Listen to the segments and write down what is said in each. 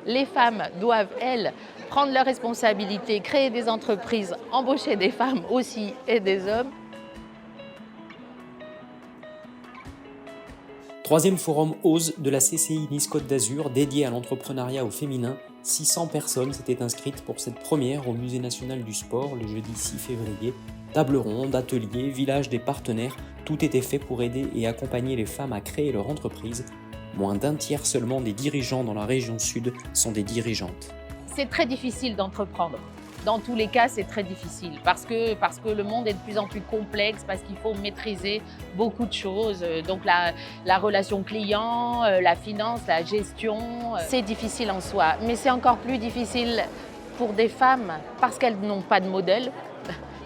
les femmes doivent, elles, prendre leurs responsabilités, créer des entreprises, embaucher des femmes aussi et des hommes. Troisième forum OSE de la CCI Nice Côte d'Azur dédié à l'entrepreneuriat au féminin. 600 personnes s'étaient inscrites pour cette première au Musée national du sport le jeudi 6 février. Table ronde, ateliers, village des partenaires, tout était fait pour aider et accompagner les femmes à créer leur entreprise. Moins d'un tiers seulement des dirigeants dans la région sud sont des dirigeantes. C'est très difficile d'entreprendre. Dans tous les cas, c'est très difficile parce que le monde est de plus en plus complexe, parce qu'il faut maîtriser beaucoup de choses. Donc la relation client, la finance, la gestion, c'est difficile en soi. Mais c'est encore plus difficile pour des femmes parce qu'elles n'ont pas de modèle.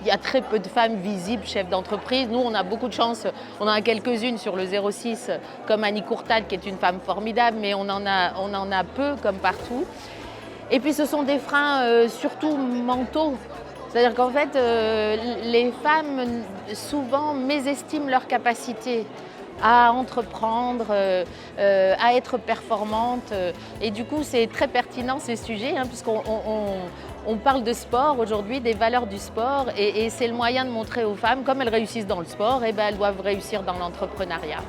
Il y a très peu de femmes visibles chefs d'entreprise. Nous, on a beaucoup de chance. On en a quelques-unes sur le 06, comme Annie Courtade, qui est une femme formidable, mais on en a peu comme partout. Et puis ce sont des freins surtout mentaux. C'est-à-dire qu'en fait, les femmes souvent mésestiment leur capacité à entreprendre, à être performantes. Et du coup, c'est très pertinent ces sujets, puisqu'on parle de sport aujourd'hui, des valeurs du sport. Et c'est le moyen de montrer aux femmes, comme elles réussissent dans le sport, elles doivent réussir dans l'entrepreneuriat.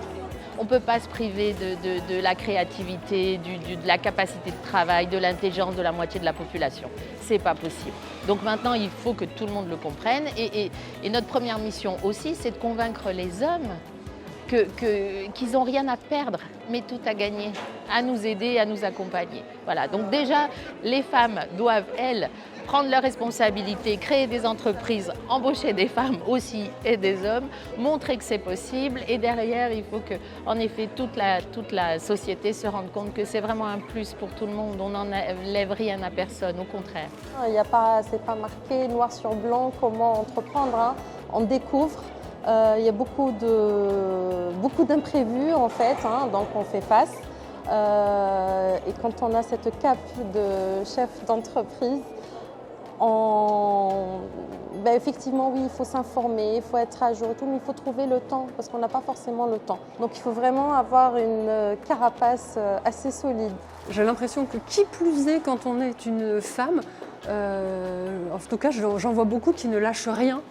On ne peut pas se priver de la créativité, de la capacité de travail, de l'intelligence de la moitié de la population. Ce n'est pas possible. Donc maintenant, il faut que tout le monde le comprenne. Et notre première mission aussi, c'est de convaincre les hommes qu'ils n'ont rien à perdre, mais tout à gagner, à nous aider, à nous accompagner. Voilà. Donc déjà, les femmes doivent, elles, prendre leurs responsabilités, créer des entreprises, embaucher des femmes aussi et des hommes, montrer que c'est possible. Et derrière, il faut que, en effet, toute la société se rende compte que c'est vraiment un plus pour tout le monde. On n'enlève rien à personne, au contraire. C'est pas marqué noir sur blanc comment entreprendre, hein. On découvre. Il y a beaucoup d'imprévus en fait, hein, donc on fait face. Et quand on a cette cape de chef d'entreprise, effectivement oui, il faut s'informer, il faut être à jour et tout, mais il faut trouver le temps parce qu'on n'a pas forcément le temps. Donc il faut vraiment avoir une carapace assez solide. J'ai l'impression que qui plus est quand on est une femme, en tout cas j'en vois beaucoup qui ne lâchent rien.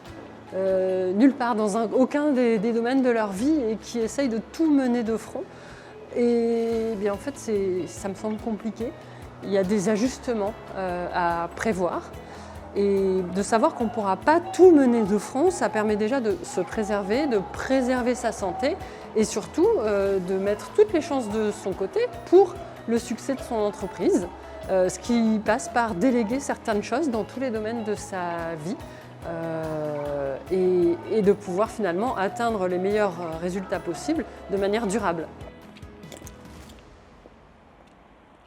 Nulle part, dans aucun des domaines de leur vie et qui essayent de tout mener de front. Et bien, en fait, ça me semble compliqué. Il y a des ajustements à prévoir. Et de savoir qu'on ne pourra pas tout mener de front, ça permet déjà de se préserver, de préserver sa santé et surtout de mettre toutes les chances de son côté pour le succès de son entreprise, ce qui passe par déléguer certaines choses dans tous les domaines de sa vie. Et de pouvoir finalement atteindre les meilleurs résultats possibles de manière durable.